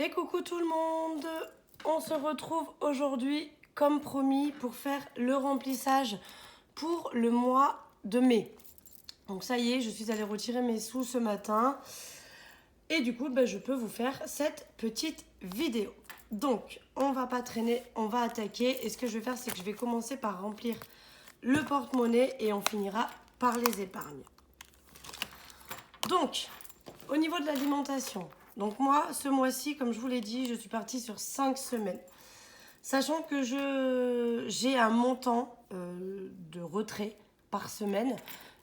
Et coucou tout le monde, on se retrouve aujourd'hui comme promis pour faire le remplissage pour le mois de mai. Donc ça y est, je suis allée retirer mes sous ce matin et du coup je peux vous faire cette petite vidéo. Donc on va pas traîner, on va attaquer et ce que je vais faire c'est que je vais commencer par remplir le porte-monnaie et on finira par les épargnes. Donc au niveau de l'alimentation, donc moi, ce mois-ci, comme je vous l'ai dit, je suis partie sur 5 semaines. Sachant que j'ai un montant de retrait par semaine.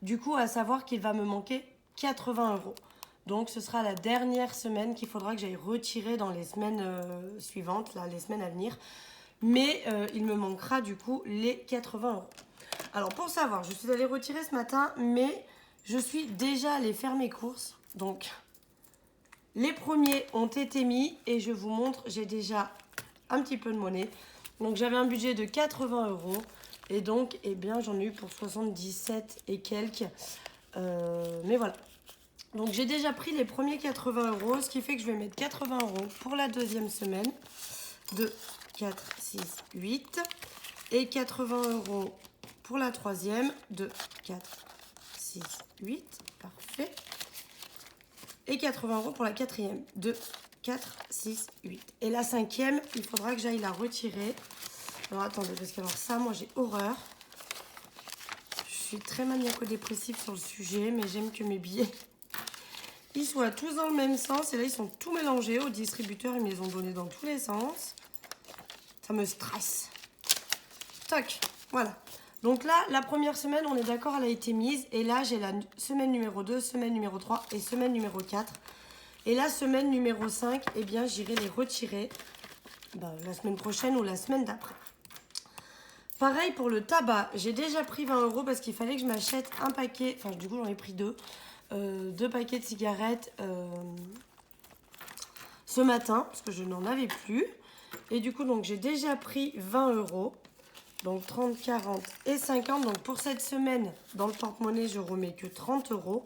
Du coup, à savoir qu'il va me manquer 80 €. Donc, ce sera la dernière semaine qu'il faudra que j'aille retirer dans les semaines suivantes, là, les semaines à venir. Mais il me manquera du coup les 80 €. Alors, pour savoir, je suis allée retirer ce matin, mais je suis déjà allée faire mes courses. Donc... les premiers ont été mis et je vous montre, j'ai déjà un petit peu de monnaie. Donc j'avais un budget de 80 € et donc j'en ai eu pour 77 et quelques. Mais voilà. Donc j'ai déjà pris les premiers 80 €, ce qui fait que je vais mettre 80 € pour la deuxième semaine. 2, 4, 6, 8. Et 80 € pour la troisième. 2, 4, 6, 8. Parfait. Et 80 € pour la quatrième. 2, 4, 6, 8. Et la cinquième, il faudra que j'aille la retirer. Alors attendez, parce que alors ça, moi j'ai horreur. Je suis très maniaco-dépressive sur le sujet, mais j'aime que mes billets, ils soient tous dans le même sens. Et là, ils sont tous mélangés. Au distributeur, ils me les ont donnés dans tous les sens. Ça me stresse. Toc, voilà. Donc là, la première semaine, on est d'accord, elle a été mise. Et là, j'ai la semaine numéro 2, semaine numéro 3 et semaine numéro 4. Et la semaine numéro 5, j'irai les retirer la semaine prochaine ou la semaine d'après. Pareil pour le tabac. J'ai déjà pris 20 € parce qu'il fallait que je m'achète un paquet. Enfin, du coup, j'en ai pris deux. 2 paquets de cigarettes ce matin parce que je n'en avais plus. Et du coup, donc j'ai déjà pris 20 €. Donc 30, 40 et 50. Donc pour cette semaine, dans le porte-monnaie, je remets que 30 €.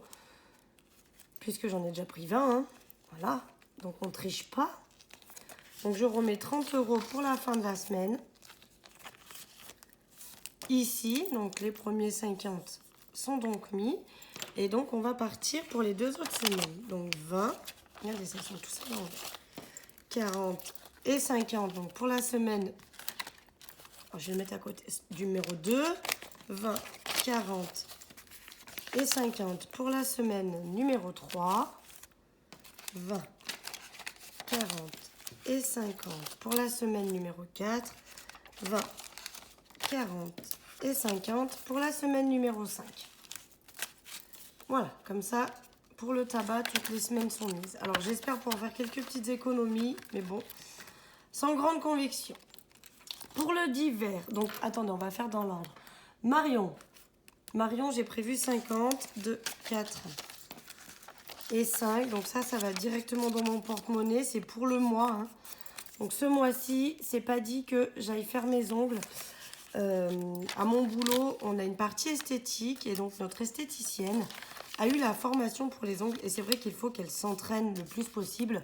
Puisque j'en ai déjà pris 20. Hein. Voilà. Donc on ne triche pas. Donc je remets 30 € pour la fin de la semaine. Ici, donc les premiers 50 sont donc mis. Et donc on va partir pour les 2 autres semaines. Donc 20. Regardez, ça sont tous à l'envers. 40 et 50. Donc pour la semaine... je vais le mettre à côté du numéro 2. 20, 40 et 50 pour la semaine numéro 3. 20, 40 et 50 pour la semaine numéro 4. 20, 40 et 50 pour la semaine numéro 5. Voilà, comme ça, pour le tabac, toutes les semaines sont mises. Alors j'espère pouvoir faire quelques petites économies, mais bon, sans grande conviction. Pour le divers, donc attendez, on va faire dans l'ordre. Marion, j'ai prévu 50, 2, 4 et 5. Donc ça va directement dans mon porte-monnaie. C'est pour le mois. Hein. Donc ce mois-ci, c'est pas dit que j'aille faire mes ongles. À mon boulot, on a une partie esthétique et donc notre esthéticienne a eu la formation pour les ongles. Et c'est vrai qu'il faut qu'elle s'entraîne le plus possible.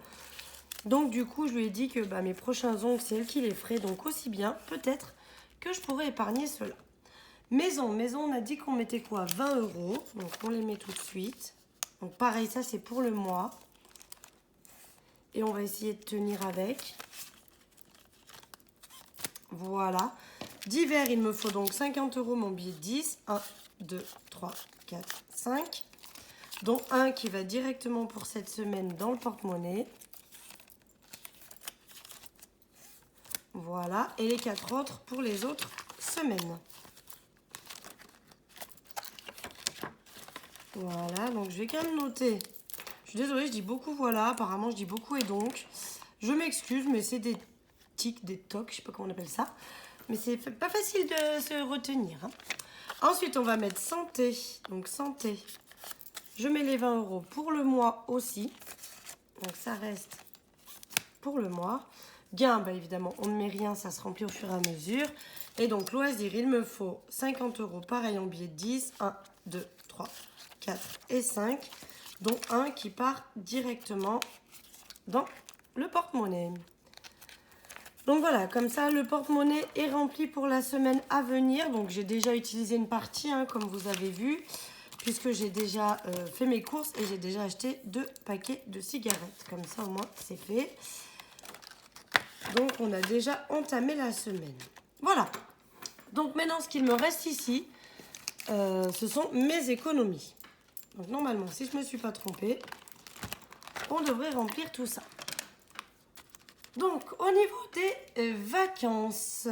Donc du coup, je lui ai dit que mes prochains ongles, c'est elle qui les ferait. Donc aussi bien, peut-être, que je pourrais épargner cela. Maison, on a dit qu'on mettait quoi? 20 €. Donc on les met tout de suite. Donc pareil, ça c'est pour le mois. Et on va essayer de tenir avec. Voilà. D'hiver, il me faut donc 50 € mon billet de 10. 1, 2, 3, 4, 5. Dont un qui va directement pour cette semaine dans le porte-monnaie. Voilà, et les 4 autres pour les autres semaines. Voilà, donc je vais quand même noter. Je suis désolée, je dis beaucoup voilà, apparemment je dis beaucoup et donc. Je m'excuse, mais c'est des tics, des tocs, je sais pas comment on appelle ça. Mais c'est pas facile de se retenir. Hein. Ensuite, on va mettre santé. Donc santé, je mets les 20 € pour le mois aussi. Donc ça reste pour le mois. Gain, évidemment, on ne met rien, ça se remplit au fur et à mesure. Et donc, loisir, il me faut 50 € pareil en billet de 10. 1, 2, 3, 4 et 5. Dont un qui part directement dans le porte-monnaie. Donc voilà, comme ça, le porte-monnaie est rempli pour la semaine à venir. Donc j'ai déjà utilisé une partie, hein, comme vous avez vu, puisque j'ai déjà fait mes courses et j'ai déjà acheté 2 paquets de cigarettes. Comme ça, au moins, c'est fait. Donc on a déjà entamé la semaine. Voilà. Donc maintenant, ce qu'il me reste ici, ce sont mes économies. Donc normalement, si je ne me suis pas trompée, on devrait remplir tout ça. Donc au niveau des vacances,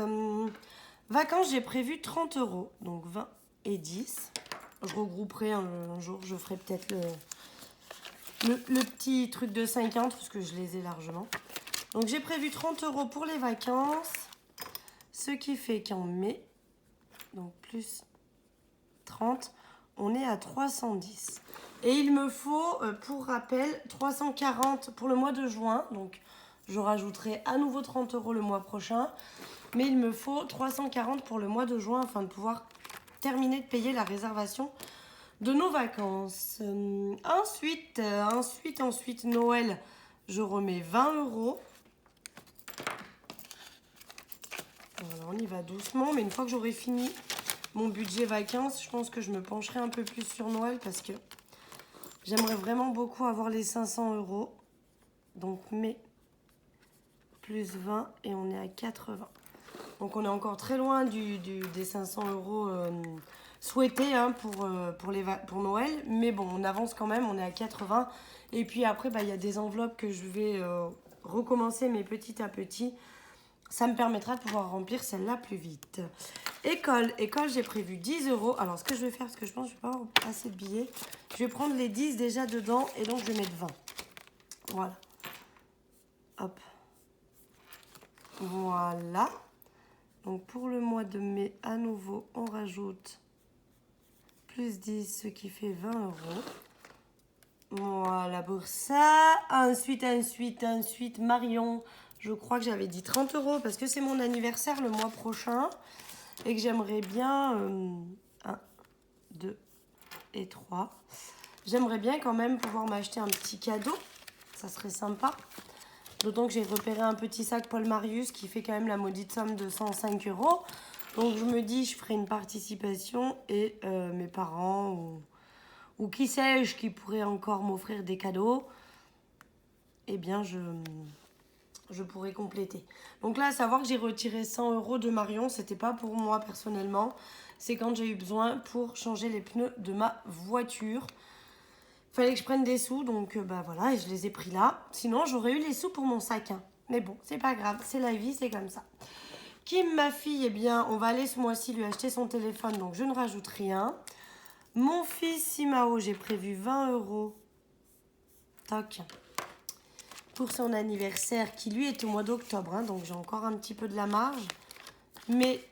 j'ai prévu 30 €, donc 20 et 10. Je regrouperai un jour, je ferai peut-être le petit truc de 50 parce que je les ai largement. Donc j'ai prévu 30 € pour les vacances, ce qui fait qu'en mai, donc plus 30, on est à 310. Et il me faut, pour rappel, 340 pour le mois de juin. Donc je rajouterai à nouveau 30 € le mois prochain. Mais il me faut 340 pour le mois de juin afin de pouvoir terminer de payer la réservation de nos vacances. Ensuite, Noël, je remets 20 €. Voilà, on y va doucement. Mais une fois que j'aurai fini mon budget vacances, je pense que je me pencherai un peu plus sur Noël parce que j'aimerais vraiment beaucoup avoir les 500 €. Donc, mai plus 20 et on est à 80. Donc, on est encore très loin des 500 € souhaités, hein, pour Noël. Mais bon, on avance quand même, on est à 80. Et puis après, il y a des enveloppes que je vais recommencer, mais petit à petit. Ça me permettra de pouvoir remplir celle-là plus vite. École, j'ai prévu 10 €. Alors, ce que je vais faire, parce que je pense que je vais pas avoir assez de billets, je vais prendre les 10 déjà dedans et donc je vais mettre 20. Voilà. Hop. Voilà. Donc, pour le mois de mai, à nouveau, on rajoute plus 10, ce qui fait 20 €. Voilà pour ça. Ensuite, Marion. Je crois que j'avais dit 30 € parce que c'est mon anniversaire le mois prochain et que j'aimerais bien 1, 2 et 3. J'aimerais bien quand même pouvoir m'acheter un petit cadeau. Ça serait sympa. D'autant que j'ai repéré un petit sac Paul Marius qui fait quand même la maudite somme de 105 €. Donc je me dis, je ferai une participation et mes parents ou qui sais-je qui pourrait encore m'offrir des cadeaux, eh bien je pourrais compléter. Donc là, à savoir que j'ai retiré 100 € de Marion, c'était pas pour moi personnellement, c'est quand j'ai eu besoin pour changer les pneus de ma voiture. Fallait que je prenne des sous, donc voilà, et je les ai pris là. Sinon, j'aurais eu les sous pour mon sac, hein. Mais bon, c'est pas grave, c'est la vie, c'est comme ça. Kim, ma fille, eh bien, on va aller ce mois-ci lui acheter son téléphone, donc je ne rajoute rien. Mon fils, Simao, j'ai prévu 20 €. Toc. Pour son anniversaire qui lui est au mois d'octobre, hein, donc j'ai encore un petit peu de la marge, mais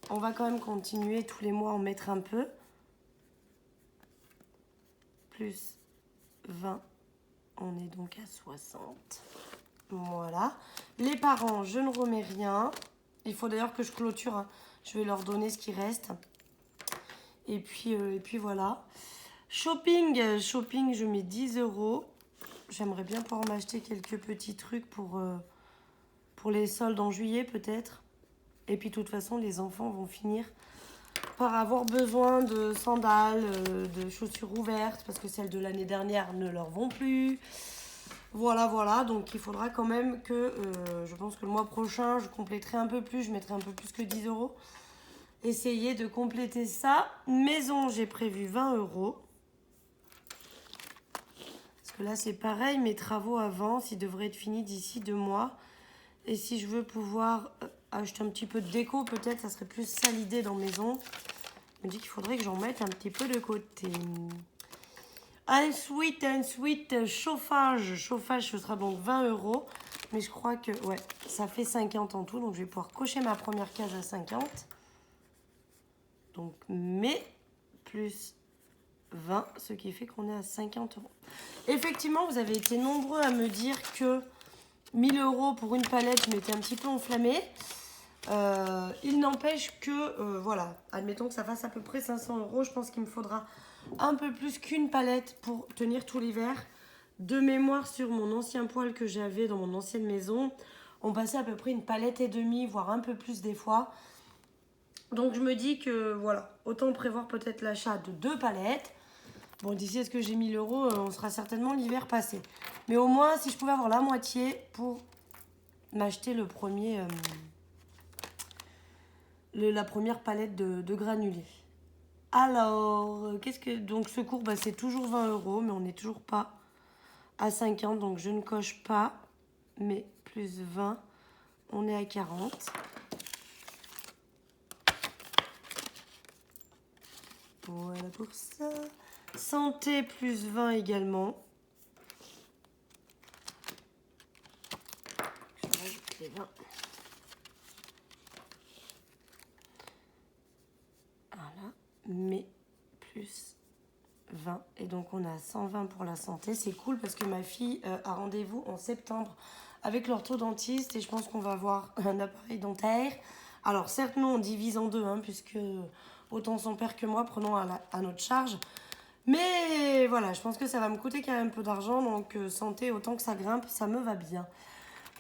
on va quand même continuer tous les mois en mettre un peu. Plus 20, on est donc à 60. Voilà. Les parents, je ne remets rien. Il faut d'ailleurs que je clôture, hein. Je vais leur donner ce qui reste. Et puis voilà. Shopping, je mets 10 €. J'aimerais bien pouvoir m'acheter quelques petits trucs pour les soldes en juillet peut-être. Et puis de toute façon, les enfants vont finir par avoir besoin de sandales, de chaussures ouvertes, parce que celles de l'année dernière ne leur vont plus. Voilà. Donc il faudra quand même que, je pense que le mois prochain, je compléterai un peu plus, je mettrai un peu plus que 10 €. Essayer de compléter ça. Maison, j'ai prévu 20 €. Là, c'est pareil, mes travaux avancent, ils devraient être finis d'ici 2 mois. Et si je veux pouvoir acheter un petit peu de déco, peut-être, ça serait plus ça l'idée dans maison. Je me dis qu'il faudrait que j'en mette un petit peu de côté. Ensuite, chauffage. Chauffage, ce sera donc 20 €. Mais je crois que, ouais, ça fait 50 en tout. Donc, je vais pouvoir cocher ma première case à 50. Donc, mais plus 20, ce qui fait qu'on est à 50 €. Effectivement, vous avez été nombreux à me dire que 1000 € pour une palette, je m'étais un petit peu enflammée. Il n'empêche que, voilà, admettons que ça fasse à peu près 500 €. Je pense qu'il me faudra un peu plus qu'une palette pour tenir tout l'hiver. de mémoire sur mon ancien poêle que j'avais dans mon ancienne maison, on passait à peu près une palette et demie, voire un peu plus des fois. Donc je me dis que voilà, autant prévoir peut-être l'achat de 2 palettes. Bon, d'ici à ce que j'ai 1000 euros, on sera certainement l'hiver passé. Mais au moins, si je pouvais avoir la moitié pour m'acheter le premier, la première palette de granulés. Alors, qu'est-ce que... Donc ce cours, bah, c'est toujours 20 euros, mais on n'est toujours pas à 50, donc je ne coche pas. Mais plus 20, on est à 40. Voilà pour ça. Santé plus 20 également. Je rajoute les 20. Voilà. Mais plus 20. Et donc on a 120 pour la santé. C'est cool parce que ma fille a rendez-vous en septembre avec l'orthodontiste et je pense qu'on va avoir un appareil dentaire. Alors certes, nous on divise en deux, hein, puisque autant son père que moi prenons à notre charge. Mais voilà, je pense que ça va me coûter quand même un peu d'argent. Donc santé, autant que ça grimpe, ça me va bien.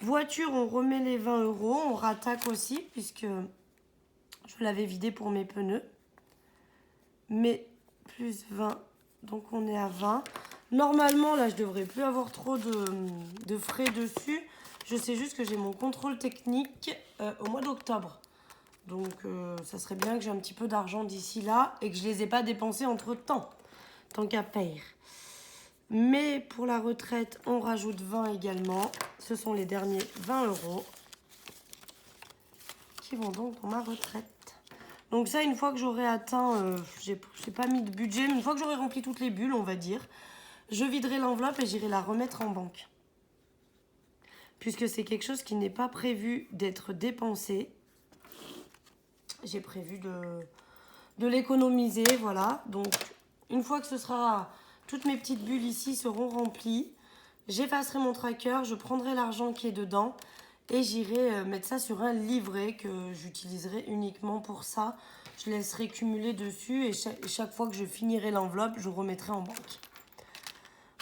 Voiture, on remet les 20 euros. On rattaque aussi, puisque je l'avais vidé pour mes pneus. Mais plus 20, donc on est à 20. Normalement, là, je devrais plus avoir trop de frais dessus. Je sais juste que j'ai mon contrôle technique au mois d'octobre. Donc, ça serait bien que j'ai un petit peu d'argent d'ici là et que je ne les ai pas dépensés entre-temps. Tant qu'à faire. Mais pour la retraite, on rajoute 20 également. Ce sont les derniers 20 euros qui vont donc dans ma retraite. Donc ça, une fois que j'aurai atteint, j'ai pas mis de budget, mais une fois que j'aurai rempli toutes les bulles, on va dire, je viderai l'enveloppe et j'irai la remettre en banque. Puisque c'est quelque chose qui n'est pas prévu d'être dépensé. J'ai prévu de l'économiser, voilà. Donc, une fois que ce sera... Toutes mes petites bulles ici seront remplies. J'effacerai mon tracker, je prendrai l'argent qui est dedans et j'irai mettre ça sur un livret que j'utiliserai uniquement pour ça. Je laisserai cumuler dessus et chaque fois que je finirai l'enveloppe, je remettrai en banque.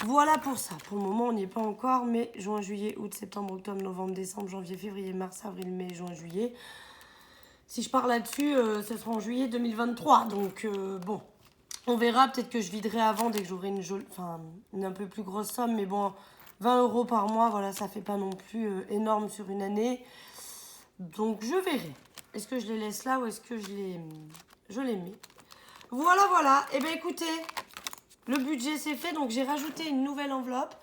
Voilà pour ça. Pour le moment, on n'y est pas encore, mais juin, juillet, août, septembre, octobre, novembre, décembre, janvier, février, mars, avril, mai, juin, juillet. Si je pars là-dessus, ce sera en juillet 2023. Donc, bon... On verra, peut-être que je viderai avant dès que j'aurai une un peu plus grosse somme. Mais bon, 20 euros par mois, voilà, ça fait pas non plus énorme sur une année. Donc, je verrai. Est-ce que je les laisse là ou est-ce que je les mets? Voilà, voilà. Eh bien, écoutez, le budget, c'est fait. Donc, j'ai rajouté une nouvelle enveloppe.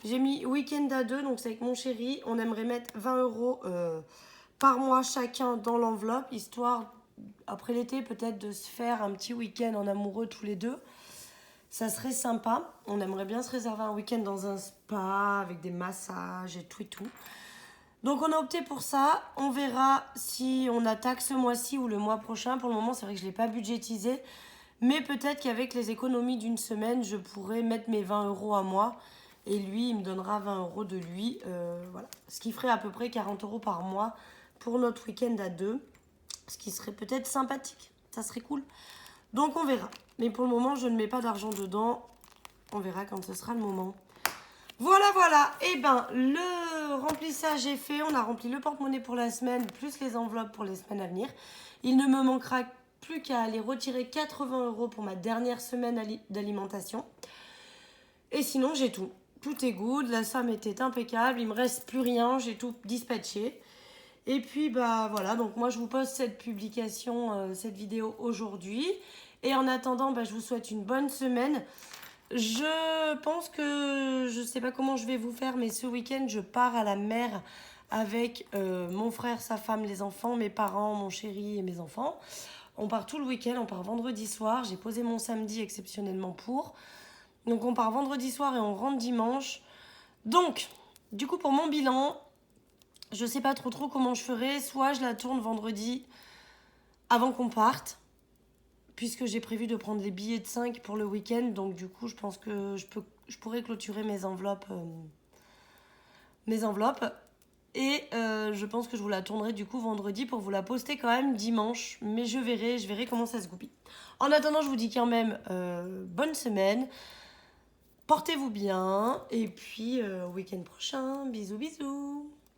J'ai mis week-end à 2, donc c'est avec mon chéri. On aimerait mettre 20 euros par mois chacun dans l'enveloppe, histoire... Après l'été, peut-être de se faire un petit week-end en amoureux tous les deux. Ça serait sympa. On aimerait bien se réserver un week-end dans un spa avec des massages et tout et tout. Donc on a opté pour ça. On verra si on attaque ce mois-ci ou le mois prochain. Pour le moment, c'est vrai que je ne l'ai pas budgétisé. Mais peut-être qu'avec les économies d'une semaine, je pourrais mettre mes 20 euros à moi. Et lui, il me donnera 20 euros de lui. Voilà. Ce qui ferait à peu près 40 euros par mois pour notre week-end à deux. Ce qui serait peut-être sympathique. Ça serait cool. Donc, on verra. Mais pour le moment, je ne mets pas d'argent dedans. On verra quand ce sera le moment. Voilà, voilà. Et ben, le remplissage est fait. On a rempli le porte-monnaie pour la semaine, plus les enveloppes pour les semaines à venir. Il ne me manquera plus qu'à aller retirer 80 euros pour ma dernière semaine d'alimentation. Et sinon, j'ai tout. Tout est good. La somme était impeccable. Il me reste plus rien. J'ai tout dispatché. Et puis, bah voilà, donc moi je vous poste cette publication, cette vidéo aujourd'hui. Et en attendant, bah, je vous souhaite une bonne semaine. Je pense que, je ne sais pas comment je vais vous faire, mais ce week-end, je pars à la mer avec mon frère, sa femme, les enfants, mes parents, mon chéri et mes enfants. On part tout le week-end, on part vendredi soir. J'ai posé mon samedi exceptionnellement pour. Donc on part vendredi soir et on rentre dimanche. Donc, du coup, pour mon bilan... Je sais pas trop comment je ferai. Soit je la tourne vendredi avant qu'on parte, puisque j'ai prévu de prendre les billets de 5 pour le week-end. Donc du coup, je pense que je pourrais clôturer mes enveloppes. Et je pense que je vous la tournerai du coup vendredi pour vous la poster quand même dimanche. Mais je verrai comment ça se goupille. En attendant, je vous dis quand même bonne semaine. portez-vous bien. Et puis, au week-end prochain. Bisous, bisous.